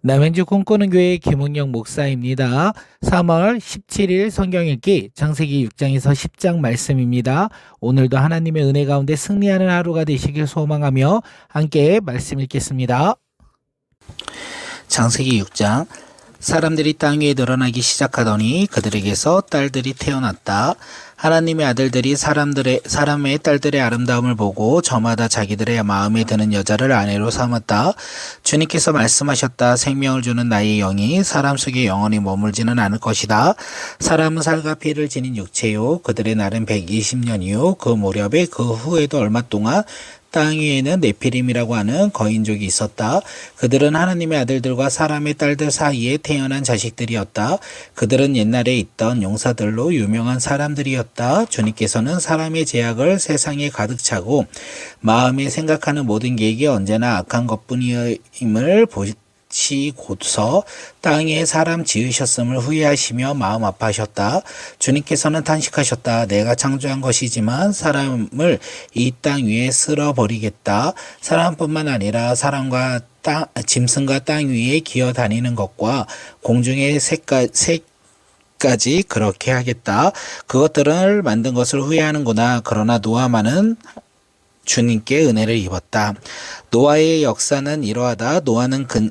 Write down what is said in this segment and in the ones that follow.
남양주 꿈꾸는 교회 김은영 목사입니다. 3월 17일 성경 읽기 창세기 6장에서 10장 말씀입니다. 오늘도 하나님의 은혜 가운데 승리하는 하루가 되시길 소망하며 함께 말씀 읽겠습니다. 창세기 6장. 사람들이 땅 위에 늘어나기 시작하더니 그들에게서 딸들이 태어났다. 하나님의 아들들이 사람의 딸들의 아름다움을 보고 저마다 자기들의 마음에 드는 여자를 아내로 삼았다. 주님께서 말씀하셨다. 생명을 주는 나의 영이 사람 속에 영원히 머물지는 않을 것이다. 사람은 살과 피를 지닌 육체요. 그들의 날은 120년이요. 그 무렵에 그 후에도 얼마 동안 땅 위에는 네피림이라고 하는 거인족이 있었다. 그들은 하나님의 아들들과 사람의 딸들 사이에 태어난 자식들이었다. 그들은 옛날에 있던 용사들로 유명한 사람들이었다. 주님께서는 사람의 죄악을 세상에 가득 차고 마음에 생각하는 모든 계획이 언제나 악한 것뿐임을 보시고서 땅에 사람 지으셨음을 후회하시며 마음 아파하셨다. 주님께서는 탄식하셨다. 내가 창조한 것이지만 사람을 이 땅 위에 쓸어버리겠다. 사람뿐만 아니라 사람과 짐승과 땅 위에 기어 다니는 것과 공중의 새까지 그렇게 하겠다. 그것들을 만든 것을 후회하는구나. 그러나 노아만은 주님께 은혜를 입었다. 노아의 역사는 이러하다. 노아는 그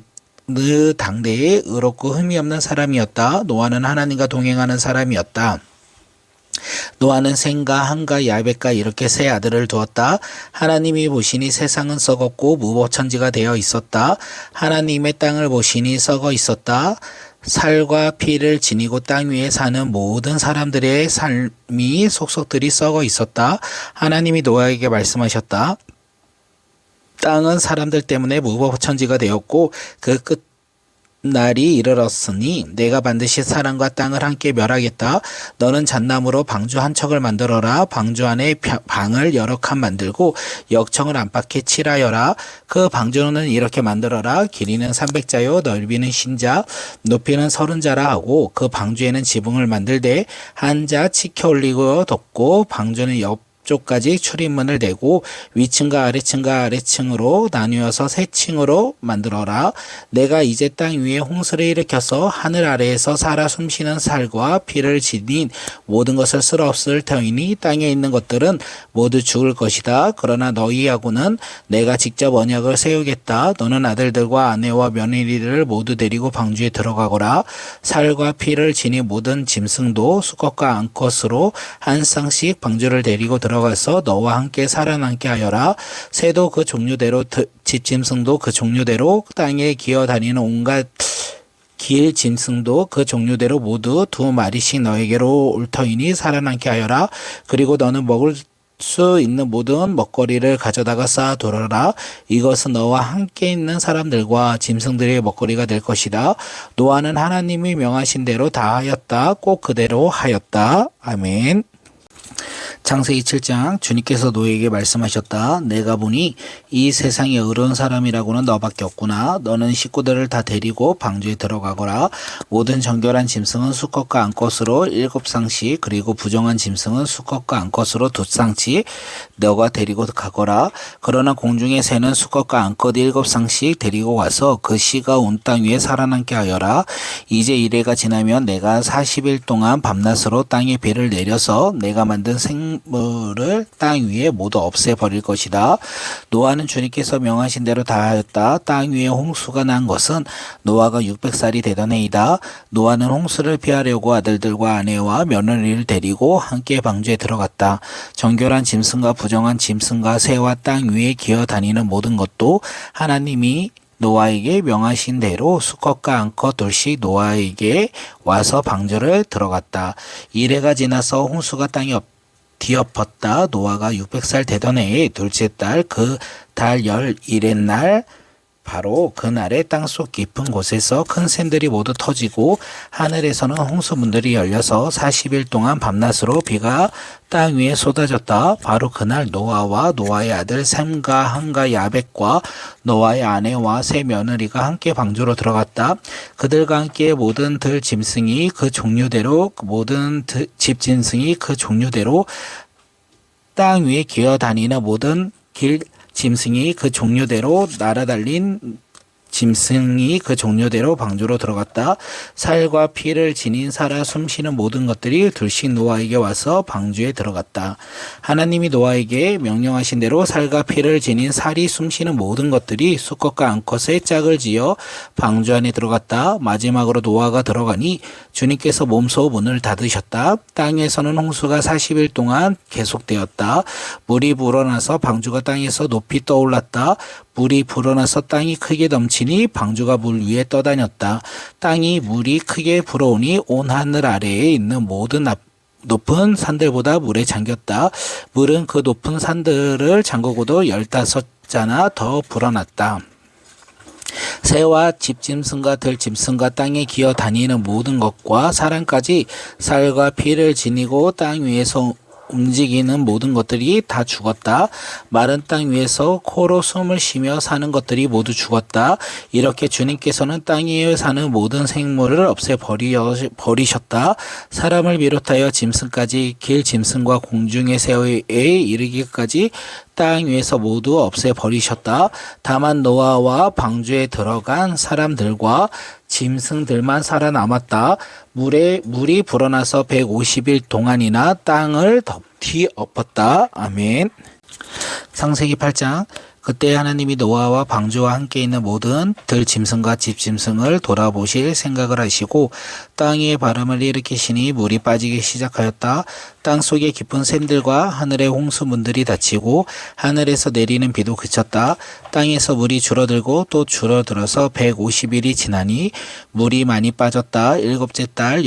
당대에 의롭고 흠이 없는 사람이었다. 노아는 하나님과 동행하는 사람이었다. 노아는 셈과 함과 야벳과 이렇게 세 아들을 두었다. 하나님이 보시니 세상은 썩었고 무법천지가 되어 있었다. 하나님의 땅을 보시니 썩어 있었다. 살과 피를 지니고 땅 위에 사는 모든 사람들의 삶이 속속들이 썩어 있었다. 하나님이 노아에게 말씀하셨다. 땅은 사람들 때문에 무법천지가 되었고 그 끝날이 이르렀으니 내가 반드시 사람과 땅을 함께 멸하겠다. 너는 잣나무로 방주 한 척을 만들어라. 방주 안에 방을 여러 칸 만들고 역청을 안팎에 칠하여라. 그 방주는 이렇게 만들어라. 길이는 300자요 넓이는 50자 높이는 30자라 하고 그 방주에는 지붕을 만들되 한 자 치켜 올리고 덮고 방주는 쪽까지 출입문을 내고 위층과 아래층으로 나뉘어서 세 층으로 만들어라. 내가 이제 땅 위에 홍수를 일으켜서 하늘 아래에서 살아 숨쉬는 살과 피를 지닌 모든 것을 쓸어없을 터이니 땅에 있는 것들은 모두 죽을 것이다. 그러나 너희하고는 내가 직접 언약을 세우겠다. 너는 아들들과 아내와 며느리를 모두 데리고 방주에 들어가거라. 살과 피를 지닌 모든 짐승도 수컷과 암컷으로 한 쌍씩 방주를 데리고 들어가서 너와 함께 살아남게 하여라. 새도 그 종류대로 집짐승도 그 종류대로 땅에 기어다니는 온갖 길 짐승도 그 종류대로 모두 2마리씩 너에게로 올 터이니 살아남게 하여라. 그리고 너는 먹을 수 있는 모든 먹거리를 가져다가 쌓아두어라. 이것은 너와 함께 있는 사람들과 짐승들의 먹거리가 될 것이다. 노아는 하나님이 명하신 대로 다 하였다. 꼭 그대로 하였다. 아멘. 창세기 7장. 주님께서 노아에게 말씀하셨다. 내가 보니 이 세상에 의로운 사람이라고는 너밖에 없구나. 너는 식구들을 다 데리고 방주에 들어가거라. 모든 정결한 짐승은 수컷과 암컷으로 7쌍씩 그리고 부정한 짐승은 수컷과 암컷으로 2쌍씩 너가 데리고 가거라. 그러나 공중의 새는 수컷과 암컷 7쌍씩 데리고 와서 그 씨가 온 땅 위에 살아남게 하여라. 이제 이래가 지나면 내가 40일 동안 밤낮으로 땅에 비를 내려서 내가 만든 생물을 땅 위에 모두 없애버릴 것이다. 노아는 주님께서 명하신 대로 다 하였다. 땅 위에 홍수가 난 것은 노아가 600살이 되던 해이다. 노아는 홍수를 피하려고 아들들과 아내와 며느리를 데리고 함께 방주에 들어갔다. 정결한 짐승과 부정한 짐승과 새와 땅 위에 기어다니는 모든 것도 하나님이 노아에게 명하신 대로 수컷과 암컷 둘씩 노아에게 와서 방주를 들어갔다. 이래가 지나서 홍수가 땅에 뒤엎었다. 노아가 600살 되던 해에 둘째 달 그 달 11의 날 바로 그날에 땅속 깊은 곳에서 큰 샘들이 모두 터지고 하늘에서는 홍수문들이 열려서 40일 동안 밤낮으로 비가 땅 위에 쏟아졌다. 바로 그날 노아와 노아의 아들 셈과 함과 야벳과 노아의 아내와 세 며느리가 함께 방주로 들어갔다. 그들과 함께 모든 들 짐승이 그 종류대로 모든 집 짐승이 그 종류대로 땅 위에 기어다니는 모든 길 짐승이 그 종류대로 날아달린 짐승이 그 종류대로 방주로 들어갔다. 살과 피를 지닌 살아 숨쉬는 모든 것들이 둘씩 노아에게 와서 방주에 들어갔다. 하나님이 노아에게 명령하신 대로 살과 피를 지닌 살이 숨쉬는 모든 것들이 수컷과 암컷의 짝을 지어 방주 안에 들어갔다. 마지막으로 노아가 들어가니 주님께서 몸소 문을 닫으셨다. 땅에서는 홍수가 40일 동안 계속되었다. 물이 불어나서 방주가 땅에서 높이 떠올랐다. 물이 불어나서 땅이 크게 넘치니 방주가 물 위에 떠다녔다. 땅이 물이 크게 불어오니 온 하늘 아래에 있는 모든 높은 산들보다 물에 잠겼다. 물은 그 높은 산들을 잠그고도 15자나 더 불어났다. 새와 집짐승과 들짐승과 땅에 기어 다니는 모든 것과 사람까지 살과 피를 지니고 땅 위에서 움직이는 모든 것들이 다 죽었다. 마른 땅 위에서 코로 숨을 쉬며 사는 것들이 모두 죽었다. 이렇게 주님께서는 땅 위에 사는 모든 생물을 없애버리셨다. 사람을 비롯하여 짐승까지 길 짐승과 공중의 새에 이르기까지 땅 위에서 모두 없애버리셨다. 다만 노아와 방주에 들어간 사람들과 짐승들만 살아남았다. 물이 불어나서 150일 동안이나 땅을 뒤엎었다. 아멘. 창세기 8장. 그때 하나님이 노아와 방주와 함께 있는 모든 들짐승과 집짐승을 돌아보실 생각을 하시고 땅 위에 바람을 일으키시니 물이 빠지기 시작하였다. 땅 속의 깊은 샘들과 하늘의 홍수문들이 닫히고 하늘에서 내리는 비도 그쳤다. 땅에서 물이 줄어들고 또 줄어들어서 150일이 지나니 물이 많이 빠졌다. 일곱째 달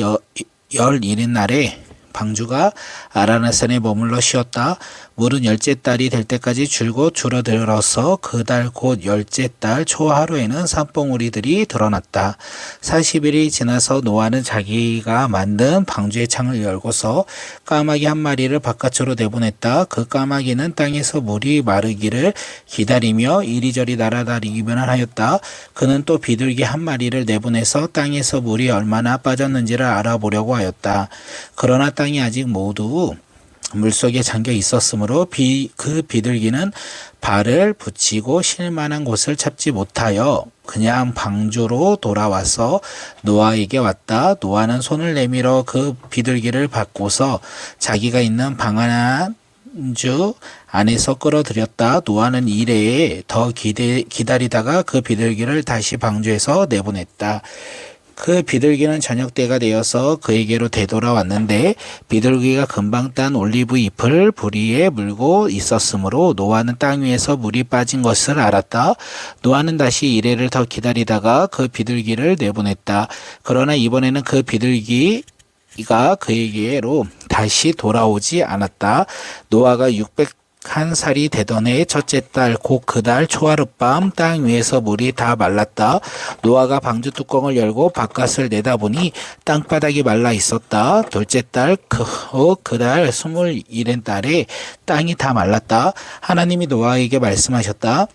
11일 날에 방주가 아라나산에 머물러 쉬었다. 물은 10째 달이 될 때까지 줄곧 줄어들어서 그 달 곧 10째 달 초하루에는 산봉우리들이 드러났다. 40일이 지나서 노아는 자기가 만든 방주의 창을 열고서 까마귀 한 마리를 바깥으로 내보냈다. 그 까마귀는 땅에서 물이 마르기를 기다리며 이리저리 날아다니기만 하였다. 그는 또 비둘기 한 마리를 내보내서 땅에서 물이 얼마나 빠졌는지를 알아보려고 하였다. 그러나 땅이 아직 모두 물속에 잠겨 있었으므로 그 비둘기는 발을 붙이고 쉴 만한 곳을 찾지 못하여 그냥 방주로 돌아와서 노아에게 왔다. 노아는 손을 내밀어 그 비둘기를 받고서 자기가 있는 방주 안에서 끌어들였다. 노아는 이래에 더 기다리다가 그 비둘기를 다시 방주에서 내보냈다. 그 비둘기는 저녁 때가 되어서 그에게로 되돌아왔는데 비둘기가 금방 딴 올리브 잎을 부리에 물고 있었으므로 노아는 땅 위에서 물이 빠진 것을 알았다. 노아는 다시 이래를 더 기다리다가 그 비둘기를 내보냈다. 그러나 이번에는 그 비둘기가 그에게로 다시 돌아오지 않았다. 노아가 601살이 되던 해 첫째 달 곧 그 달 초하룻밤 땅 위에서 물이 다 말랐다. 노아가 방주 뚜껑을 열고 바깥을 내다보니 땅바닥이 말라 있었다. 둘째 달 그 달 21달에 땅이 다 말랐다. 하나님이 노아에게 말씀하셨다.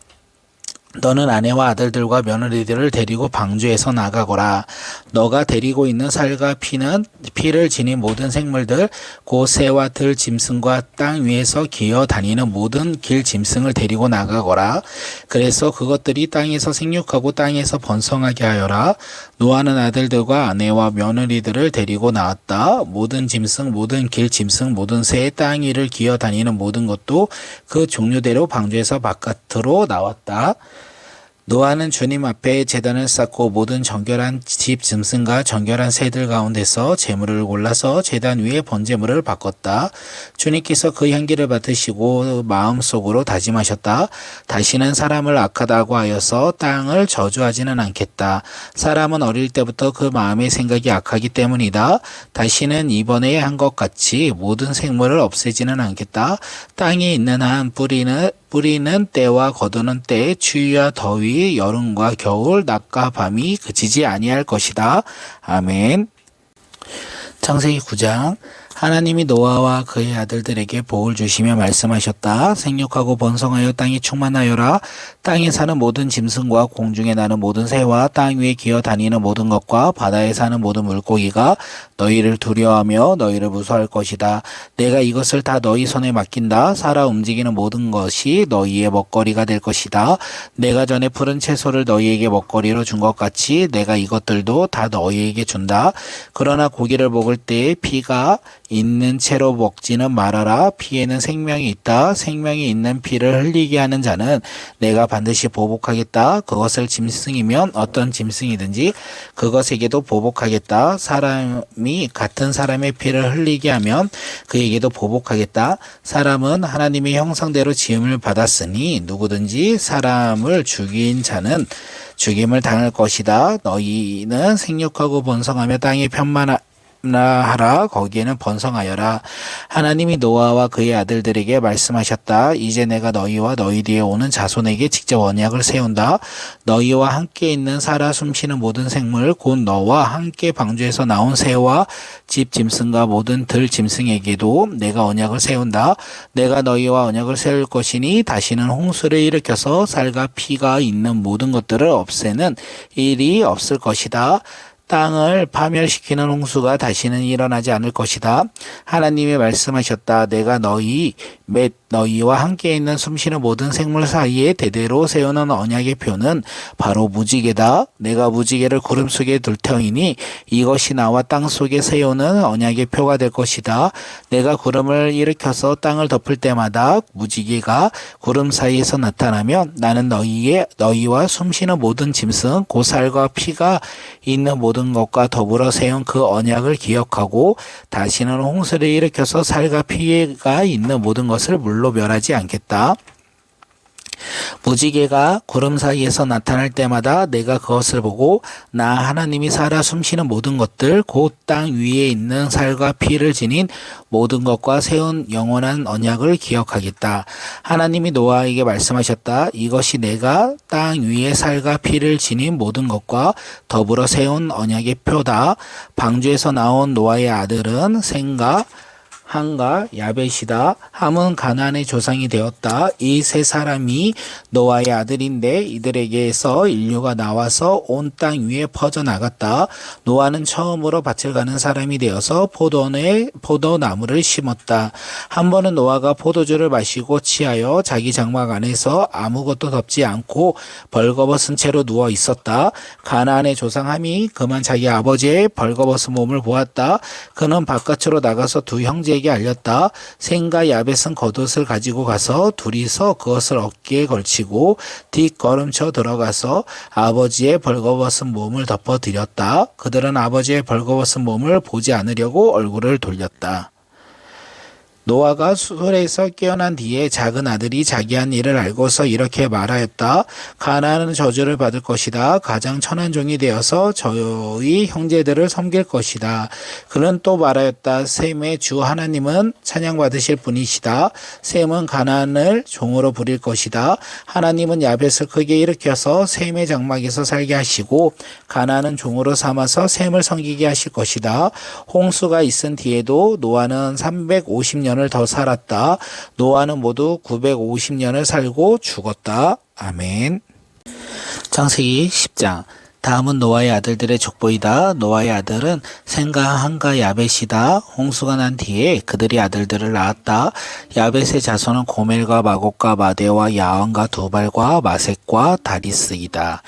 너는 아내와 아들들과 며느리들을 데리고 방주에서 나가거라. 너가 데리고 있는 살과 피를 지닌 모든 생물들, 곧 새와 들 짐승과 땅 위에서 기어 다니는 모든 길 짐승을 데리고 나가거라. 그래서 그것들이 땅에서 생육하고 땅에서 번성하게 하여라. 노아는 아들들과 아내와 며느리들을 데리고 나왔다. 모든 짐승, 모든 길 짐승, 모든 새, 땅 위를 기어 다니는 모든 것도 그 종류대로 방주에서 바깥으로 나왔다. 노아는 주님 앞에 제단을 쌓고 모든 정결한 집 짐승과 정결한 새들 가운데서 제물을 골라서 제단 위에 번제물을 바꿨다. 주님께서 그 향기를 맡으시고 마음속으로 다짐하셨다. 다시는 사람을 악하다고 하여서 땅을 저주하지는 않겠다. 사람은 어릴 때부터 그 마음의 생각이 악하기 때문이다. 다시는 이번에 한 것 같이 모든 생물을 없애지는 않겠다. 땅에 있는 한 뿌리는 때와 거두는 때, 추위와 더위, 여름과 겨울, 낮과 밤이 그치지 아니할 것이다. 아멘. 창세기 9장. 하나님이 노아와 그의 아들들에게 복을 주시며 말씀하셨다. 생육하고 번성하여 땅이 충만하여라. 땅에 사는 모든 짐승과 공중에 나는 모든 새와 땅 위에 기어 다니는 모든 것과 바다에 사는 모든 물고기가 너희를 두려워하며 너희를 무서워할 것이다. 내가 이것을 다 너희 손에 맡긴다. 살아 움직이는 모든 것이 너희의 먹거리가 될 것이다. 내가 전에 푸른 채소를 너희에게 먹거리로 준 것 같이 내가 이것들도 다 너희에게 준다. 그러나 고기를 먹을 때에 피가 있는 채로 먹지는 말아라. 피에는 생명이 있다. 생명이 있는 피를 흘리게 하는 자는 내가 반드시 보복하겠다. 그것을 짐승이면 어떤 짐승이든지 그것에게도 보복하겠다. 사람이 같은 사람의 피를 흘리게 하면 그에게도 보복하겠다. 사람은 하나님의 형상대로 지음을 받았으니 누구든지 사람을 죽인 자는 죽임을 당할 것이다. 너희는 생육하고 번성하며 땅에 편만하라. 거기에는 번성하여라. 하나님이 노아와 그의 아들들에게 말씀하셨다. 이제 내가 너희와 너희 뒤에 오는 자손에게 직접 언약을 세운다. 너희와 함께 있는 살아 숨쉬는 모든 생물 곧 너와 함께 방주에서 나온 새와 집 짐승과 모든 들 짐승에게도 내가 언약을 세운다. 내가 너희와 언약을 세울 것이니 다시는 홍수를 일으켜서 살과 피가 있는 모든 것들을 없애는 일이 없을 것이다. 땅을 파멸시키는 홍수가 다시는 일어나지 않을 것이다. 하나님이 말씀하셨다. 내가 너희와 함께 있는 숨쉬는 모든 생물 사이에 대대로 세우는 언약의 표는 바로 무지개다. 내가 무지개를 구름 속에 둘 터이니 이것이 나와 땅 속에 세우는 언약의 표가 될 것이다. 내가 구름을 일으켜서 땅을 덮을 때마다 무지개가 구름 사이에서 나타나면 나는 너희와 숨쉬는 모든 짐승 곧 살과 피가 있는 모든 것과 더불어 세운 그 언약을 기억하고 다시는 홍수를 일으켜서 살과 피가 있는 모든 것을 물로 멸하지 않겠다. 무지개가 구름 사이에서 나타날 때마다 내가 그것을 보고 나 하나님이 살아 숨쉬는 모든 것들 곧 땅 위에 있는 살과 피를 지닌 모든 것과 세운 영원한 언약을 기억하겠다. 하나님이 노아에게 말씀하셨다. 이것이 내가 땅 위에 살과 피를 지닌 모든 것과 더불어 세운 언약의 표다. 방주에서 나온 노아의 아들은 셈과 함과 야벳이다. 함은 가나안의 조상이 되었다. 이 세 사람이 노아의 아들인데 이들에게서 인류가 나와서 온 땅 위에 퍼져나갔다. 노아는 처음으로 밭을 가는 사람이 되어서 포도나무를 심었다. 한 번은 노아가 포도주를 마시고 취하여 자기 장막 안에서 아무것도 덮지 않고 벌거벗은 채로 누워 있었다. 가나안의 조상 함이 그만 자기 아버지의 벌거벗은 몸을 보았다. 그는 바깥으로 나가서 두 형제에게 알렸다. 셈과 야벳은 겉옷을 가지고 가서 둘이서 그것을 어깨에 걸치고 뒷걸음쳐 들어가서 아버지의 벌거벗은 몸을 덮어드렸다. 그들은 아버지의 벌거벗은 몸을 보지 않으려고 얼굴을 돌렸다. 노아가 술에서 깨어난 뒤에 작은 아들이 자기 한 일을 알고서 이렇게 말하였다. 가나안은 저주를 받을 것이다. 가장 천한 종이 되어서 저희 형제들을 섬길 것이다. 그는 또 말하였다. 셈의 주 하나님은 찬양받으실 분이시다. 셈은 가나안을 종으로 부릴 것이다. 하나님은 야벳을 크게 일으켜서 셈의 장막에서 살게 하시고 가나안은 종으로 삼아서 셈을 섬기게 하실 것이다. 홍수가 있은 뒤에도 노아는 350년을 더 살았다. 노아는 모두 950년을 살고 죽었다. 아멘. 창세기 10장. 다음은 노아의 아들들의 족보이다. 노아의 아들은 셈과 함과 야벳이다. 홍수가 난 뒤에 그들이 아들들을 낳았다. 야벳의 자손은 고멜과 마곡과 마대와 야완과 두발과 마색과 다리스이다.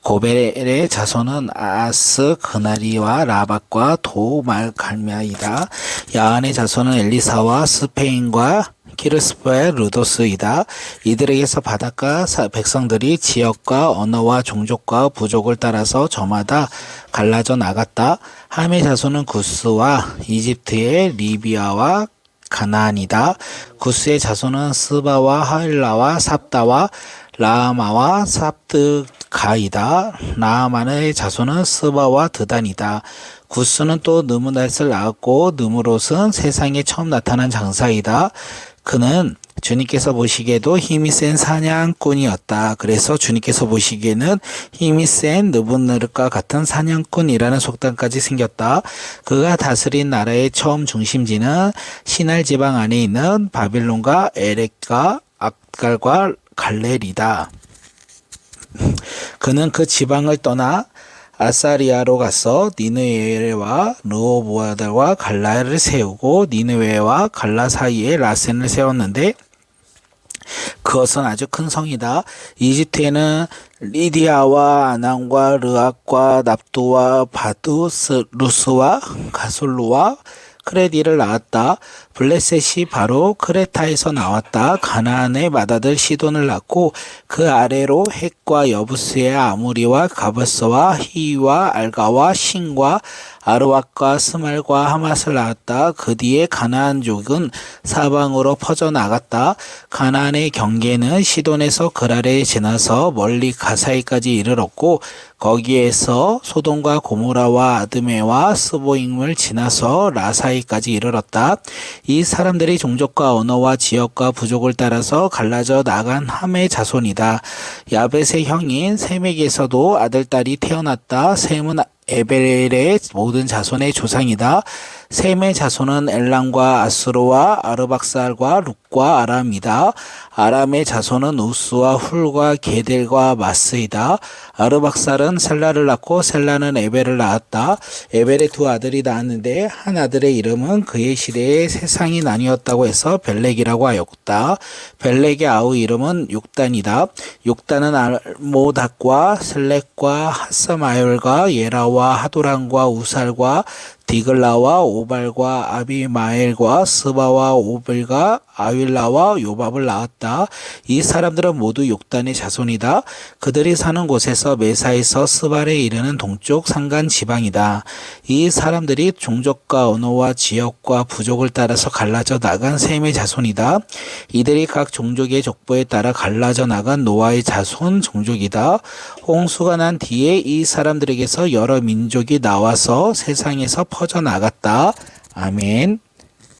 고벨의 자손은 아스, 그나리와 라박과 도말갈미아이다. 야한의 자손은 엘리사와 스페인과 키르스바의 루도스이다. 이들에게서 바닷가 백성들이 지역과 언어와 종족과 부족을 따라서 저마다 갈라져 나갔다. 함의 자손은 구스와 이집트의 리비아와 가나안이다. 구스의 자손은 스바와 하일라와 삽다와 라마와 삽드가이다. 라마의 자손은 스바와 드단이다. 구스는 또 느므닷을 낳았고 느므롯은 세상에 처음 나타난 장사이다. 그는 주님께서 보시기에도 힘이 센 사냥꾼이었다. 그래서 주님께서 보시기에는 힘이 센 느부갓네살과 같은 사냥꾼이라는 속담까지 생겼다. 그가 다스린 나라의 처음 중심지는 시날 지방 안에 있는 바빌론과 에렉과 악갈과 갈렐이다. 그는 그 지방을 떠나 아사리아로 가서 니느웨와 르호보아들과 갈라를 세우고 니느웨와 갈라 사이에 라센을 세웠는데 그것은 아주 큰 성이다. 이집트에는 리디아와 아남과 르악과 납두와 바두스 루스와 가솔루와 크레디를 낳았다. 블레셋이 바로 크레타에서 나왔다. 가나안의 맏아들 시돈을 낳고 그 아래로 헷과 여부스의 아무리와 가버스와 히와 알가와 신과 아르왁과 스말과 하맛을 낳았다. 그 뒤에 가나안족은 사방으로 퍼져나갔다. 가나안의 경계는 시돈에서 그랄에 지나서 멀리 가사이까지 이르렀고 거기에서 소돔과 고모라와 아드메와 스보임을 지나서 라사이까지 이르렀다. 이 사람들이 종족과 언어와 지역과 부족을 따라서 갈라져 나간 함의 자손이다. 야벳의 형인 셈에게서도 아들딸이 태어났다. 셈은 에벨의 모든 자손의 조상이다. 셈의 자손은 엘람과 아스로와 아르박살과 룩과 아람이다. 아람의 자손은 우스와 훌과 게델과 마스이다. 아르박살은 셀라를 낳고 셀라는 에벨을 낳았다. 에벨의 두 아들이 낳았는데 한 아들의 이름은 그의 시대에 세상이 나뉘었다고 해서 벨렉이라고 하였다. 벨렉의 아우 이름은 육단이다. 육단은 알모닥과 셀렉과 하스마엘과 예라와 하도란과 우살과 디글라와 오발과 아비마엘과 스바와 오벨과 아윌라와 요밥을 낳았다. 이 사람들은 모두 욕단의 자손이다. 그들이 사는 곳에서 메사에서 스발에 이르는 동쪽 산간 지방이다. 이 사람들이 종족과 언어와 지역과 부족을 따라서 갈라져 나간 셈의 자손이다. 이들이 각 종족의 족보에 따라 갈라져 나간 노아의 자손 종족이다. 홍수가 난 뒤에 이 사람들에게서 여러 민족이 나와서 세상에서 퍼져나갔다. 아멘.